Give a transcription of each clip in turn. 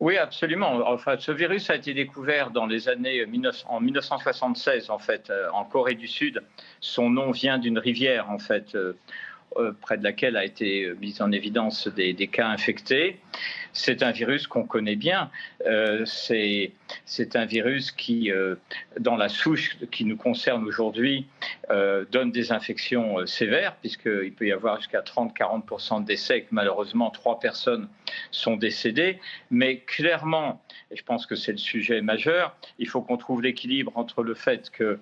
Oui, absolument. Enfin, ce virus a été découvert dans les années 1976, en fait, en Corée du Sud. Son nom vient d'une rivière, en fait, près de laquelle a été mise en évidence des cas infectés. C'est un virus qu'on connaît bien. C'est un virus qui, dans la souche qui nous concerne aujourd'hui, donne des infections sévères, puisqu'il peut y avoir jusqu'à 30-40% de décès, et que malheureusement 3 personnes sont décédées. Mais clairement, et je pense que c'est le sujet majeur, il faut qu'on trouve l'équilibre entre le fait que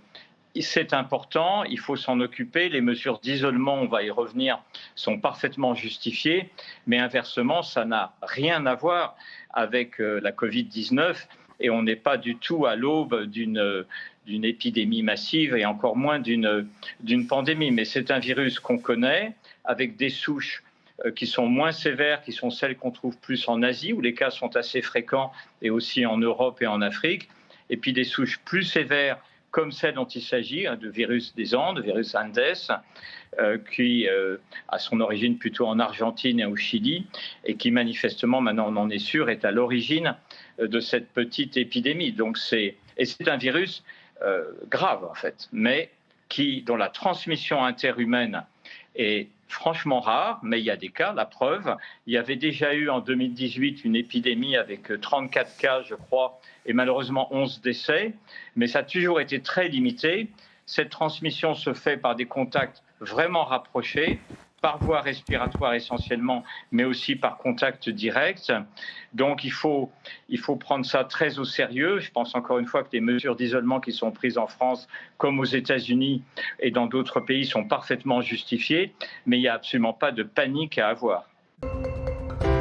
c'est important, il faut s'en occuper. Les mesures d'isolement, on va y revenir, sont parfaitement justifiées, mais inversement, ça n'a rien à voir avec la Covid-19 et on n'est pas du tout à l'aube d'une épidémie massive et encore moins d'une pandémie. Mais c'est un virus qu'on connaît, avec des souches qui sont moins sévères, qui sont celles qu'on trouve plus en Asie, où les cas sont assez fréquents, et aussi en Europe et en Afrique, et puis des souches plus sévères comme celle dont il s'agit, de virus des Andes, virus Andes, qui a son origine plutôt en Argentine et au Chili, et qui manifestement, maintenant on en est sûr, est à l'origine de cette petite épidémie. Donc c'est un virus grave en fait, mais dont la transmission interhumaine est franchement rare, mais il y a des cas, la preuve. Il y avait déjà eu en 2018 une épidémie avec 34 cas, je crois, et malheureusement 11 décès, mais ça a toujours été très limité. Cette transmission se fait par des contacts vraiment rapprochés, par voie respiratoire essentiellement, mais aussi par contact direct. Donc il faut prendre ça très au sérieux. Je pense encore une fois que les mesures d'isolement qui sont prises en France, comme aux États-Unis et dans d'autres pays, sont parfaitement justifiées, mais il n'y a absolument pas de panique à avoir.